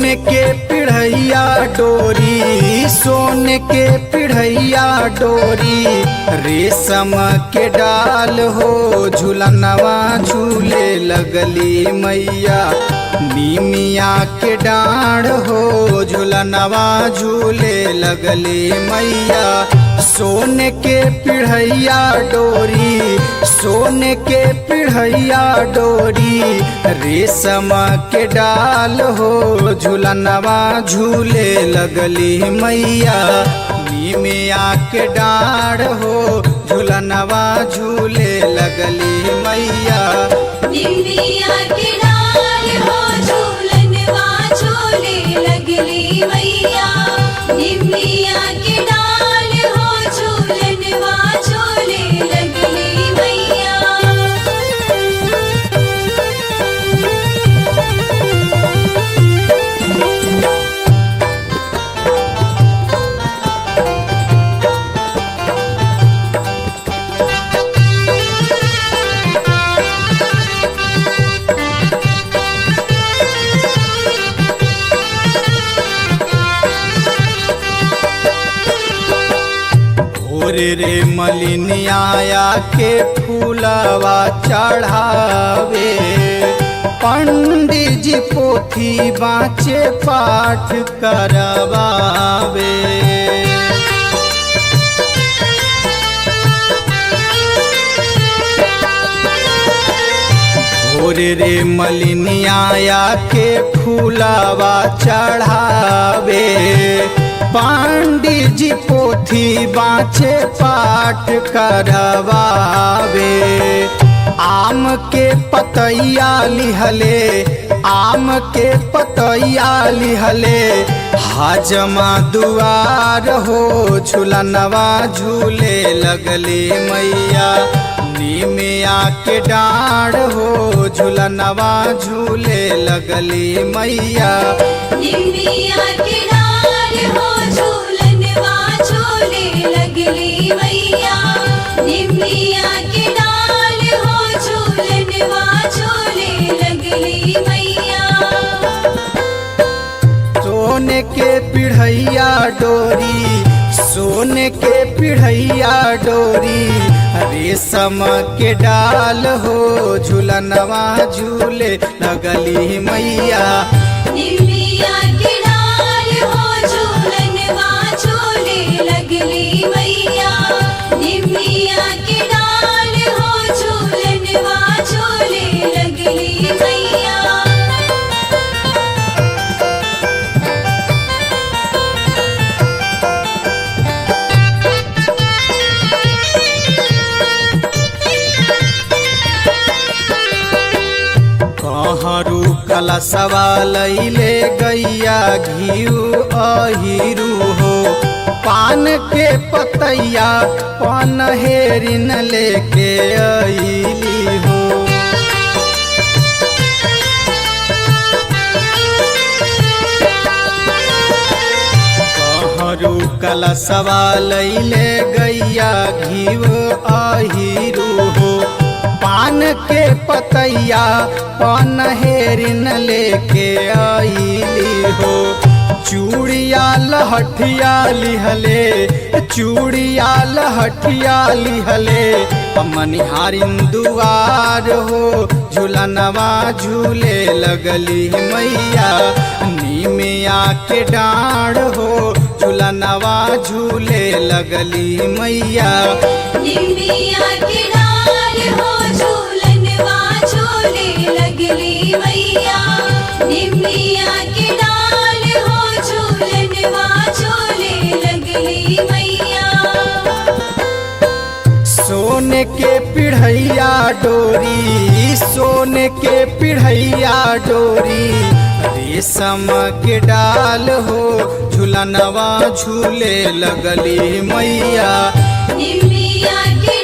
सोने के पिढ़ैया डोरी, सोने के पिढ़ैया डोरी, रेशम के डाल हो झूलनवा झूले लगली मैया। नीमिया के डाढ़ हो झूलनवा झूले लगली मैया। सोने के पिढ़ैया डोरी, सोने के पिढ़ैया डोरी, रेशम के डाल हो झूलनवा झूले लगली मैया। नीमिया के डाढ़ हो झूलनवा झूले लगली मैया। नीमिया के डाल हो झूलनवा झूले लगली मैया। नीमिया के डाल हो झूलनवा झूले लगली मैया। रे मलिनिया के फूलवा चढ़ावे, पंडित जी पोथी बाँचे पाठ करवावे। भोरे रे मलिनिया के फूलवा चढ़ावे, पंडित जी पोथी बाँचे पाठ करवावे। आम के पतैया लिहले, आम के पतैया लिहले, हाजमा दुआर हो झूलनवा झूले लगले मैया। नीमिया के डाढ़ हो झूलनवा झूले लगली मैया। नीमिया के डाल हो झूलनवा झूले लगली मैया। नीमिया के डाल हो झूलनवा झूले लगली मैया। सोने के पिढ़ैया डोरी, सोने के पिढ़ैया डोरी, रेशम के डाल हो झूलनवा झूले लगली मैया। नीमिया के डाल हो झूलनवा झूले लगली मैया। नीमिया के डाल हो झूलनवा झूले लगली मैया। कहरू कलशवा लैले गैया घिउ अहिरू हो, पान के पतैया पनहेरिन लेके अइली हो। कहरू कलशवा लैले गैया घिउ अहिरू हो, पान के पतैया पनहेरिन लेके आइली हो। चूड़िया लहठिया लिहले, चूड़िया लहठिया लिहले, मनिहारिन दुआर हो झूलनवा झूले लगली मैया। नीमिया के डाढ़ हो झूलनवा झूले लगली मैया। नीमिया के डाल हो झूलनवा झूले लगली मैया। नीमिया के डाल हो झूलनवा झूले लगली मैया। सोने के पिढ़ैया डोरी, सोने के पिढ़ैया डोरी, रेशम के डाल हो झूलनवा झूले लगली मैया। नीमिया के